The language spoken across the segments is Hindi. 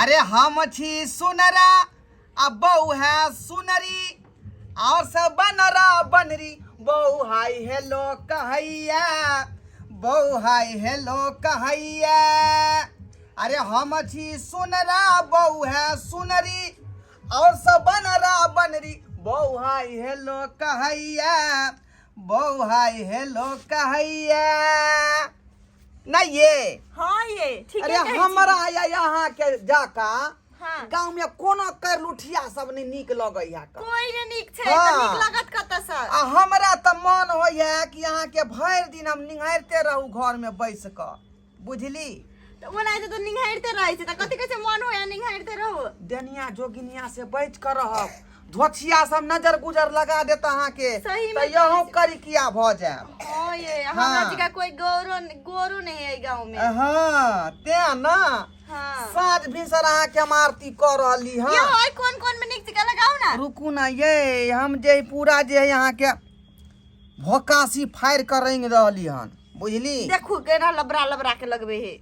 अरे हम छी सुनरा अब बहू है सुनरी और सब बनरा बनरी बहू हाय हेलो कहैया बहू हाय हेलो कहैया। अरे हम छी सुनरा बहू है सुनरी और सब बनरा बनरी बहू हाय हेलो कहैया बहू हाय हेलो कहैया। ना ये हाँ ये ठीक अरे है। हमरा यहाँ के जाका हाँ। गांव में कोनो कर लुठिया सब ने नीक लगै है कोई ने नीक छे हाँ। त नीक लागत कत सर। आ हमरा त मन होय है कि यहाँ के भर दिन हम निहारते रहू घर में बैस क बुझली। त ओनाइ त निहारते रहै छै त कथि कहै छै मन होया निहारते रहू। डेनिया जोगिनिया से बैठ कर रहब धोछिया सब नजर गुजर लगा देता अहाँ के सही त में यहू करी किया भ जाए। हां ये हमरा जी का कोई गोरू नहीं है गांव में। हां ते ना हां साँझ भिनसर अहाँ के हम आरती कर रहली हां। यो ओइ कोन में निक जगह लगाओ ना। रुकू ना ये हम जे पूरा जे यहाँ के भोकासी फायर कर रहली हन बुझली। देखू केना लबरा लबरा के लगबे है।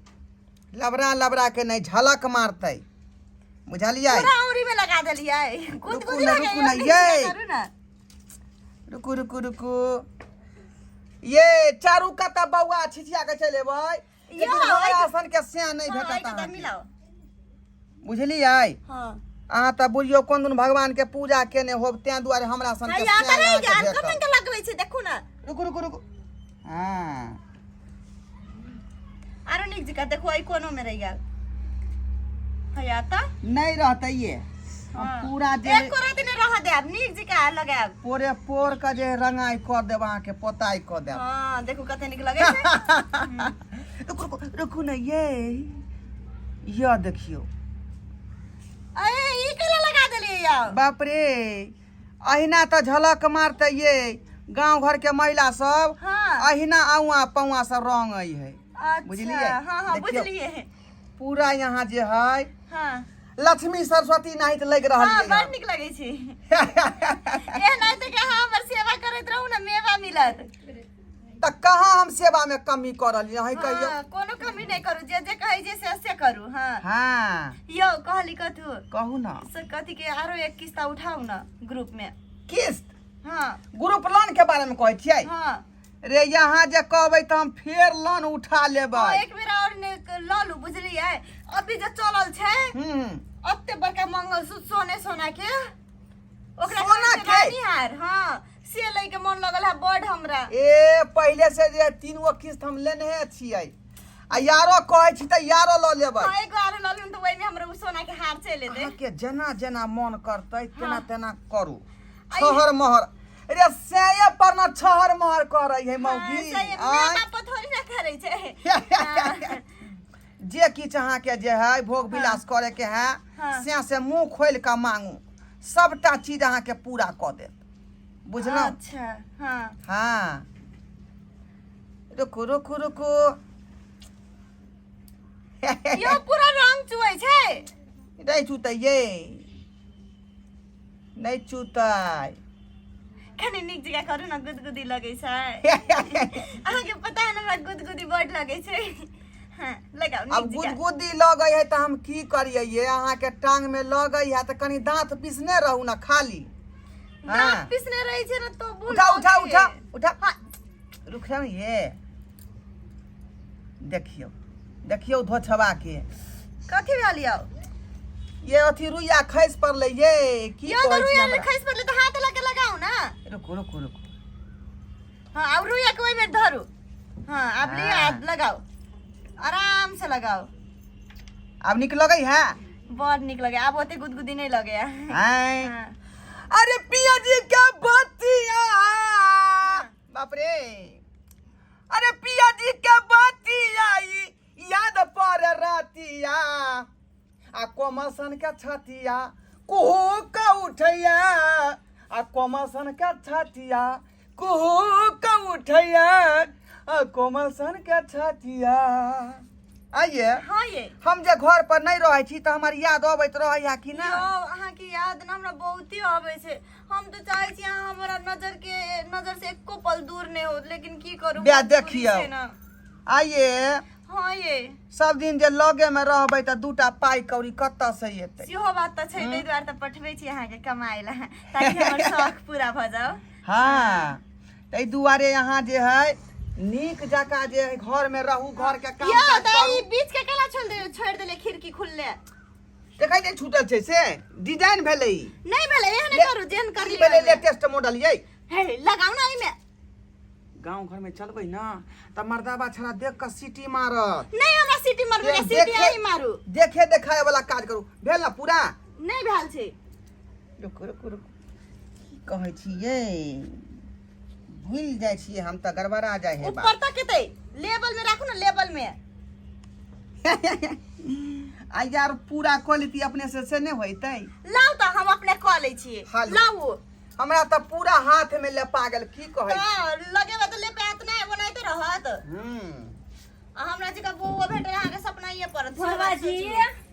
लबरा लबरा के नहीं झलक मारते बुझलिए। पूरा औरी में लगा देलिए। रुकू ना ये रुकू रुकू रुकू ये चारू कता बौआ छिछिया के चले भाई यो, आसन के सिया नहीं भेटता हां मिलाओ बुझलिए। हां अहाँ त बुझियो कोन दिन भगवान के पूजा केने होब ते दुआरे हमरा सन के या करे सिया यार कमन के लगबै छै देखू ना। रुकू रुकू रुकू हां आरो निक जगह देखो आई कोनो में रह गेल हया त नहीं रहते ये हम पूरा जे एक रात ने रह दे निक जगह लगाब पूरे पोर का जे रंगाई कर देब अहाँ के पोताई कर देब। हां देखो कते निक लगे छै। रुकू रुकू रुकू ना ये देखियो अरे ई केला लगा देलिए यार। बाप रे अहिना त झलक मारते ये गांव घर के महिला सब हां अहिना आउआ पौआ सब रंग है बुझलिए। हां हां बुझलिए पूरा यहाँ जे है हां लक्ष्मी सरस्वती नाहित लग रहल हां है। बड़ निक लगे छै। ए नहीं त के हमर सेवा करैत रहू ना मेवा मिलत त कहाँ हम सेवा में कमी करल यही कहियो। हां कोनो कमी नहीं करू जे जे कहै जे से करू। हां हाँ यो कहली कथु कहू ना से कथि के आरो एक किस्ता उठाऊ ना ग्रुप में। किस्त हां ग्रुप लोन के बारे में कहै छियै। हां रे यहाँ जे कहबै त हम फेर लोन उठा लेबै। एक बेर और ल लू बुझलिए। अभी जे चलल छै अत्ते बड़का मंगलसूत्र सोना के ओकरा सोना के हार हां से ले के मन लगल है बड़ हमरा। ए पहले से जे 3 गो किस्त हम लेने छियै आ यारो कहै छी त यारो ल लेबै। हां एक बार ल लूं त ओइ में हमरा सोना के हार चले दे। अहाँ के जना जना मन करतै तेना तेना करू छहर महर रे सेये पर ना छहर महर करै है मौगी। हां बाप थोड़ी ना करे छै। जे किछ अहाँ के जे है भोग विलास करे के है से मुंह खोल के मांगू सबटा चीज अहाँ के पूरा क देत बुझलौ। अच्छा हां हां रुकू रुकू रुकू यो पूरा रंग चुए छै। नहीं चुतै ये नहीं चुतै कनी निक जगह करू ना गुदगुदी लगे छै। अहाँ के पता है ना हमरा गुदगुदी बड़ लगे छै। हां लगाओ निक जगह। अब गुदगुदी लगै है त हम की करियै ये अहाँ के टांग में लगै है त कनी दांत पिसने रहू ना खाली। दांत पिसने रही छै ना तो भूल उठा उठा उठा उठा रुक जाओ ये देखियो देखियो धोछवा के कथि भेलियो ये अथी रुइया खैस पड़ले ये की यो तो रुइया ले खैस पड़ले त हाथ लगे लगाओ ना। रुकू रुकू रुकू हां अब रुइया के ओइ में धरू। हां अब लिया हाथ लगाओ आराम से लगाओ। अब निक लगै है बड़ निक लगे अब ओते गुदगुदी नहीं लगे है। हैं अरे पिया जी के बतिया बाप रे अरे पिया जी के बतिया याद पर रातिया आ कोमसन के छतिया कुहू का उठैया आ कोमसन के छतिया कुहू का उठैया आ कोमसन के छतिया। आइए हां ये हम जे घर पर नहीं रहे छी त हमर याद अबैत रहै है कि ना। यो अहाँ के याद ना हमरा बहुते आवे छै। हम तो चाहे छी अहाँ हमरा नजर से एको पल दूर नहीं हो लेकिन की करू बे देखियो आइए हाँ ये सब दिन जे लगे में रहबै त दूटा पाई कौड़ी कत्ता से एतै। सेहो बात त छै, तै दुआरे त पठबै छी अहाँ के कमाइ ला, ताकि हमर शौक पूरा भ जाओ। हाँ तै दुआरे यहाँ जे है नीक जका जे है घर में रहू, घर के काम यो काज दाई करू। बीच के केला छोड़ देले खिड़की खुलले। देखै नै छूटल छै से डिजाइन भेलै, नहीं भेले एहने करू जेहन कर ई भेलै लेटेस्ट मॉडल यै। हे लगाउ ना एमे। गांव घर में चलबै ना त मर्दाबा छड़ा देख के सीटी मारत। नहीं हमरा सिटी मारबे के सिटी आई मारू। देखे देखाए वाला काज करू। भेल ना पूरा? नहीं भेल छै। रुक रुक रुक की कहै छियै, भूल जाइ छियै हम त गड़बड़ा जाइ है ऊपर तक केतै लेवल में राखू ना, लेवल में। आ यार पूरा क्वालिटी अपने से नहीं होइतै। लाउ त हम अपने क लै छियै। हालो। लाउ हमरा त पूरा हाथ में ले पागल की कहै छी। हां लगेबा त ले पैत नै बनाइते रहत। आ हमरा जी का बौआ भेटल अहाँ के सपना ये परत। ढोरबाजी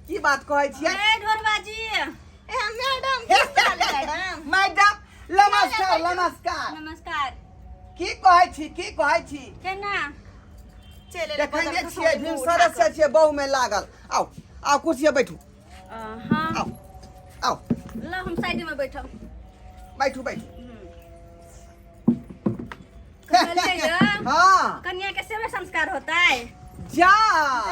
की बात कहै छियै? ए ढोरबाजी ए मैडम किस तरह मैडम? मैडम नमस्कार नमस्कार। नमस्कार। की कहै छी, की कहै छी? केना चले देखै नै छियै दिन सदस्य छियै बहु में लागल। आओ आओ कुर्सी पे बैठू। हां आओ आओ ला हम साइड में बैठब। बैठू बैठू। कहलिए हाँ कन्या के सेवा संस्कार होता है। जा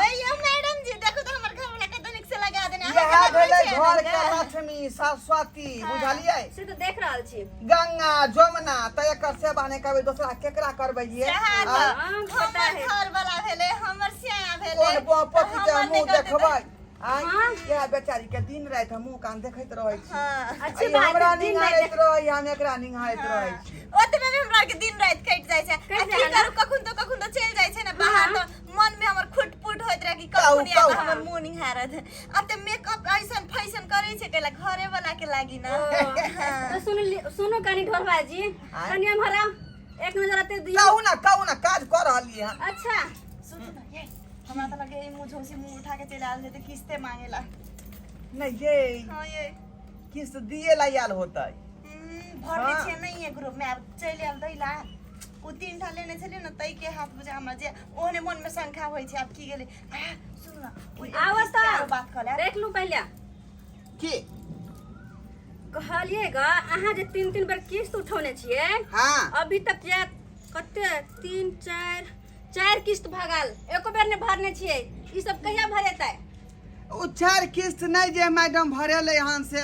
ए ये मैडम जी देखो तो हमर घर वाला के तनिक से लगा देने। यह भेलै घर के लक्ष्मी सरस्वती, बुझलियै? से तो देख रहल छी। गंगा जमुना त एकर सेवा नै करबै दोसरा केकरा करबै ये? पता है घर वाला भेले हमर सिया भेले। कोन पति के हमर मुंह नहीं करते देखबै? आय हाँ। यह बेचारी के दिन रात हम मुंह कान देखैत रहै छी। हां अच्छी आई बात हमरा है, दिन निहारैत रात रहै, हम एकरा निहारैत रहै छी। ओतबे में हमरा के दिन रात कट जाय छै। कटि आ जाइ की है करू कखुन तो चल जाय छै ना बाहर, हाँ। तो मन में हमर खुटपुट होइत रहे कि काऊ, कखुन या काऊ। हमर मुंह निहारत। अब ते मेकअप ऐसन फैशन करे छै केला घरे वाला के लागी ना। तो सुनो कनी ढोरबाजी, कन्या भरा एक नजर आते दियो। कहू ना काज कर रहलिए हन। अच्छा सुन ना ये हमरा तो लगे मुंह झोसी मुंह उठा के चले आल जेते किस्ते मांगेला। नहीं ये हां ये किस्त दिए ला आयल होतै। भर ले छै नहीं है ग्रुप में, अब चले आल दैला। उ तीन ठा लेने छलियो ना तई के हाथ बुझा हमरा जे ओने मन में शंका होई छै। अब की गेले आ सुन ना आवता बात कर ले। देख लू पहले। की कहलिएगा अहाँ जे 3 बार किस्त उठौने छियै, हाँ अभी तक जे कते 3 4 किस्त भगल, एको बेर ने भरने छियै। ई सब कहिया भरेतै? उ 4 किस्त नहीं जे मैडम भरेले हन से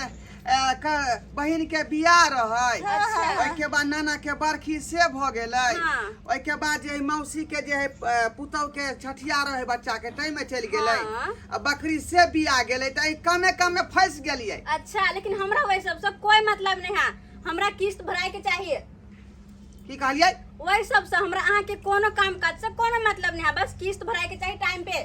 बहिन के बियाह रहै। अच्छा। ओइके बाद नाना के बरखी से भ गेलै। हाँ। ओइके बाद जे मौसी के जे है पुतौ के छठिया रहे बच्चा के तै में चल गेलै। हाँ। आ बकरी से बियाह गेलै त कमे कमे फंस गेलियै। अच्छा लेकिन हमरा वही सबसे कोई मतलब नहीं है। हमरा किस्त भराए के चाहिए। की कहलियै? वही सबसे हमरा अहाँ के कोनो काम काज से कोनो मतलब नहीं है। बस किस्त भराए के चाहिए टाइम पे।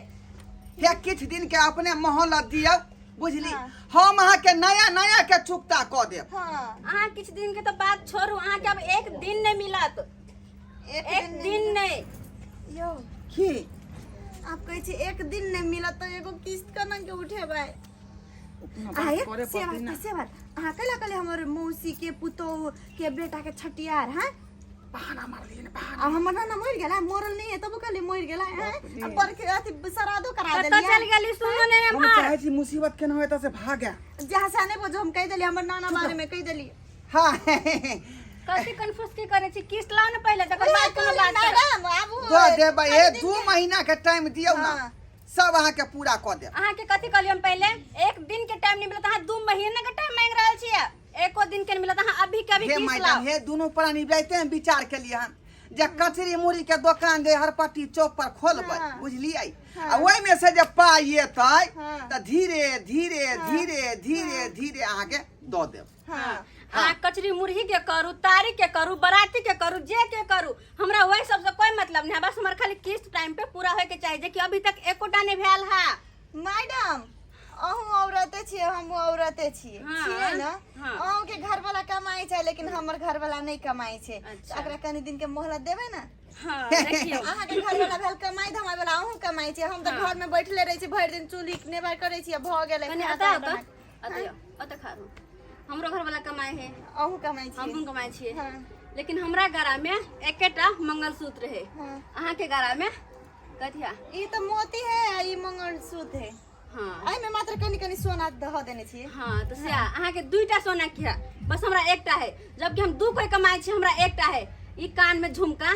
हे किछ दिन के अपने मोहलत दियौ, बुझली? हाँ। हम अहाँ के नया नया के चुकता क देब। हां अहाँ किछ दिन के तो बात छोड़ू, अहाँ के अब एक दिन नहीं मिलत। एक दिन नहीं। यो की आप कहै छी एक दिन नहीं मिलत तो एगो किस्त केना के उठेबै? बात करे से पड़तै ना। बात अहाँ कला कले हमर मौसी के पुतो के बेटा के छठियार हैं। बहाना मार दिए ना बहाना। अब हमर नाना मर गेला, मरल नहीं है तब कले मर गेला हैं। अब बरखे अथी सरादो करा तो देलिए। चल गेली सुनो ने हम भार। चाहे छी मुसीबत केना होय त से भागे। जहाँ से आने बोझो हम कह देलिए हमर नाना बारे में कह देलिए। हाँ कथी कंफ्यूज की करे छी? किस्त लाओ ना पहले, तकर बाद कोनो बात कर। मैडम आबू दो देबै ए 2 महीना के टाइम दियौ ना। हाँ। सब अहाँ के पूरा क देब। अहाँ के कथी कहलियो हम पहले? एक दिन के टाइम नहीं मिलत, अहाँ 2 महीना के टाइम मांग रहल छियै। एको दिन के नहीं मिलत, अहाँ अभी के अभी हे किस्त लाओ। मैडम हे दोनों प्राणी बैठते हैं विचार के लिए हम जे कचरी मुड़ी के दुकान दे हरपट्टी चौक पर खोलबै, हाँ। बुझलियै? हाँ। आ ओइ में से जे पाई एतै हाँ। त धीरे धीरे धीरे धीरे धीरे अहाँ के द देब। हां अहाँ कचरी मुरही के करू, तारी के करू, बराती के करू, जे के करू, हमरा वही सबसे कोई मतलब नहीं है। बस हमार खाली किस्त टाइम पे पूरा होय के चाहिए, जे कि अभी तक एकोटा नहीं भेल है। मैडम अहूँ औरते छिए हमहूँ औरते छिए हाँ, छिए ना। हाँ। अहूँ के घर वाला कमाई छै लेकिन हमर घर वाला नहीं कमाई छै। अच्छा। तो एकरा कनी दिन के मोहलत देबै ना। हाँ देखियो। अहाँ के घर वाला भेल कमाई धमाई वाला, अहूँ कमाई छै। हम तो हाँ। घर में बैठले रहे छी भरि दिन चूल्ही नेबार करे छी, भ गेलै कनी खाना अता ताना अता बना- अतियो अता खारू। हमरो घर वाला कमाए है, अहूँ कमाई छी। हम कमाए छिए। हाँ। लेकिन हमरा गारा में एकेटा मंगलसूत्र है। हाँ। अहाँ के गारा में कथिया ई तो मोती है, ई मंगलसूत्र है। हाँ आई में मात्र कनी कनी सोना दह देने छिए। हाँ तो सिया अहाँ के 2टा सोना किया, बस हमरा एकटा है, जबकि हम 2 कोई कमाई छी, हमरा एकटा है। ई कान में झुमका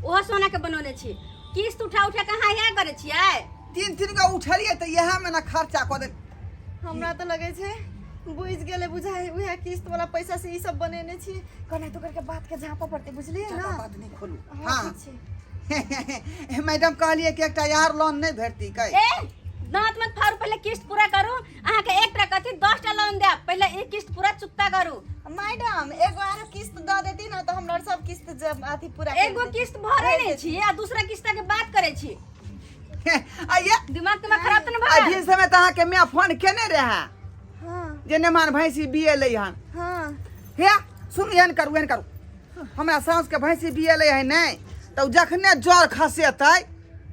ओहो सोना के बनौले छी। किस्त उठा उठा कहाँ यहाँ करे छियै? 3 का उठलिए तो यहाँ में ना खर्चा कर दे। हमरा तो लगे छे बुझ गेले, बुझाए उहे किस्त वाला पैसा से ई सब बनेने छी। कने तो करके बात के झापा पड़ते, बुझलिए ना? बात नहीं खोलू। हाँ हाँ ठीक छे। मैडम कहलिए कि एकटा यार लोन नहीं भेटती कै। ए दांत मत फाड़ू, पहले किस्त पूरा करू। अहाँ के एकटा कथी 10टा लोन देब, पहले ई किस्त पूरा चुकता करू। मैडम एगो आरो किस्त द देती ना तो हमरा सब किस्त जब आधी पूरा एगो किस्त भरे नहीं छी आ दूसरा किस्त के बात करे छी। आइए दिमाग खराब तो नहीं अभी भइल? समय तो के मैं फोन केने रहा हाँ जे नेमान भैंसी बिए ले हन। हाँ हे सुन एहन करू हमरा साउस के भैंसी बिए ले है नहीं तो जखने जर खसेतै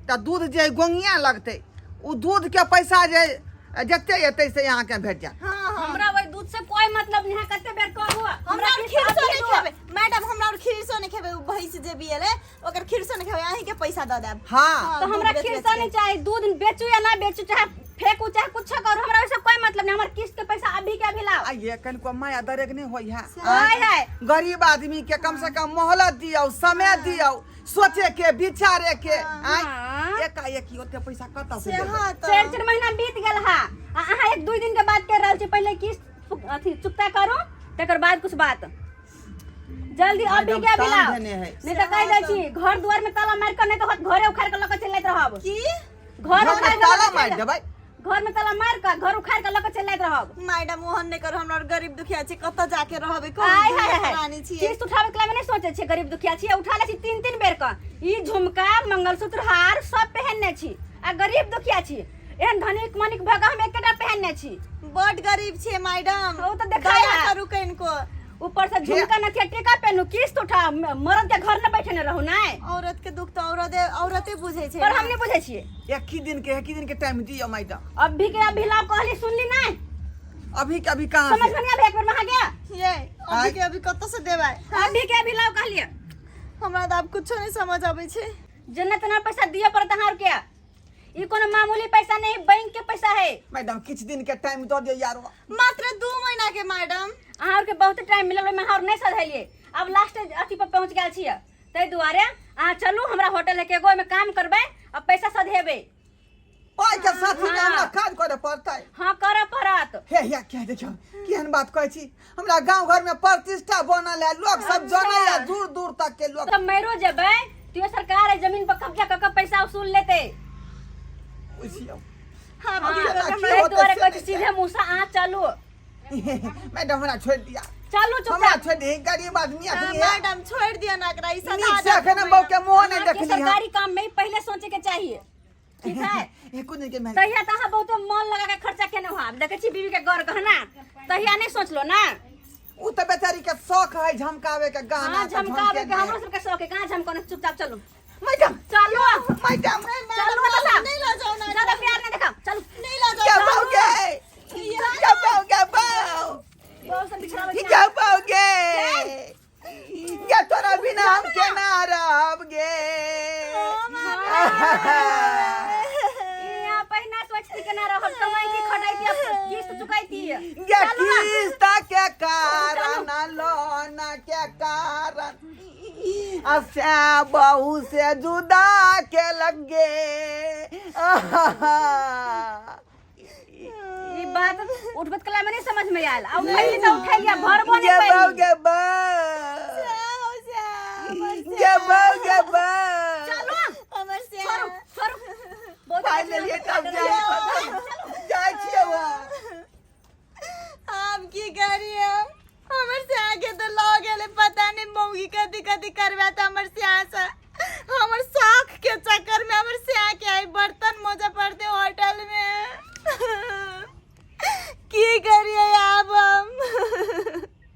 तो दूध जे गोंगिया लगते उ दूध के पैसा जे जते एतै से यहाँ के भेट जाए। हाँ हाँ हमरा वही दूध से कोई मतलब नहीं है। कते बेर कहू हमरा और खीरसो नहीं खेबे मैडम, हमरा और खीरसो नहीं खेबे। उ भैंस जे बिएले ओकर खीरसो नहीं खेबे, अहीं के पैसा द देब। हाँ तो हमरा खीरसा नहीं चाहिए। दूध बेचू या ना बेचू, चाहे फेंकू चाहे कुछ करू, हमरा वैसे कोई मतलब नहीं। हमार किस्त के पैसा अभी के अभी लाओ। आइए कन को माया दरेक नहीं होई है। हाय हाय गरीब आदमी के कम से कम मोहलत दियो, समय दियो, सोचे के विचारे के। हाँ। एकाएक ओते पैसा कत से से देबै? हाँ तो 4 महीना बीत गेल हा। अहाँ 1-2 दिन के बाद कर रहल छी, पहले किस्त अथी चुकता करू, तकर बाद कुछ बात जल्दी अभी के अभी टाइम लाओ। देने है। नहीं तो कह दै छी घर दुआर में ताला मार कर, नहीं तो घरे उखाड़ के लके चलैत रहब। की घर उखाड़ के ताला लके मार चलैत- देबै। घर में ताला मार कर घर उखाड़ के लके चलैत रहब। मैडम ओहन नहीं करो, हमरा और गरीब दुखिया छी, कत जाके रहबे? हाय कोन हाय रानी हाय छी। किस्त उठावे के लिए नहीं सोचे छी, गरीब दुखिया छी, उठा ले छी 3-3 बेर का। ई झुमका मंगलसूत्र हार सब पहनने छी आ गरीब दुखिया छी। एहन धनिक मनिक भगा हम एकेटा पहनने छी। बड़ गरीब छी मैडम, वो तो देखाय दया है। करू कनको। ऊपर से झुमका नथिया टीका पहनू, किस्त उठा, मर्द के घर न बैठे न रहू ना। औरत के दुख तो औरते बुझे छे। पर हम नहीं बुझे छिए। एक ही दिन के टाइम दियो मैडम। अभी के अभी लाभ कहली सुनली ना, अभी के अभी कहां समझ से? में नहीं आवे। एक बार वहां गया ये अभी के अभी कत से देबै? अभी के अभी लाभ कहलिए। हमरा तो अब कुछो नहीं समझ आवे छे। जन्नत ना पैसा दिया पड़ता हार के। ई कोनो मामूली पैसा नहीं, बैंक के पैसा है। मैडम कुछ दिन के टाइम दो दियो यार। मात्र 2 महीना के मैडम। अहाँ के बहुत टाइम मिलल, में और नहीं सधैलिए। अब लास्ट अथी पर पहुंच गेल छिए, तै दुआरे अहाँ चलू हमरा होटल है के एगो में काम करबै अब पैसा सधेबै। पाई के साथ में हाँ। हमरा काज करे पड़तै। हाँ करे पड़त। हे या क्या देखियो केहन बात कहै छी। हमरा गांव घर में प्रतिष्ठा बनल है, लोग सब जाने है, दूर दूर तक के लोग। तब मैरो जेबै तो सरकार है जमीन पर कब्जा करके पैसा वसूल लेते। उसियो हां हाँ, की तै होतै दुआरे से कहै छी नहीं। सीधे मुंह से अहाँ चलू मैडम हमरा छोड़ दिया। चलू हमरा चुपचाप। छोड़ दी, गरीब आदमी आदमी है। मैडम छोड़ दिया ना एकरा, ई नीक सदा से एखन बहू के मुंह नहीं अहाँ के देखली है। सरकारी काम में ही पहले सोचे के चाहिए, ठीक है? एको दिन के मैं तहिया तो अहाँ बहुत मन लगा के खर्चा केने हो। आब देखे छी बीवी के घर गहना, तहिया नहीं सोचलो ना। उ त बेचारी के शौक है झमकावे के गहना हाँ के झमकावे के झमके हमरो सबके शौक है। कहाँ झमकाने? चुपचाप चलू मैडम चलो मैडम चलो बता नहीं ला जाओ ना, ज्यादा प्यार नहीं दिखाओ। चलो नहीं ला क्या जाओ। पाओगे क्या पाओगे पाओ बहुत सब बिछड़ा क्या पाओगे क्या तोरा बिना हम के ना रहोगे। यहाँ पहिना सोचती के ना रहो, कमाई की खटाई थी, अब किस्त चुकाई थी। ये किस्त के कारण लोन के कारण अच्छा बहू से जुदा के लगे। ये बात उठबत कला में नहीं समझ में आयल। अब पहले तो उठा लिया, भरबो नहीं ये पहले। बाओगे बा ये बाओगे बा चलो हमर से छोड़ो छोड़ो बहुत फाइनली तब जाए छिए वहाँ। हम की करिए? हमर से आगे तो लो गेले, पता नहीं मौगी कदी कदी करवा त हमर से आशा हमर शौक के चक्कर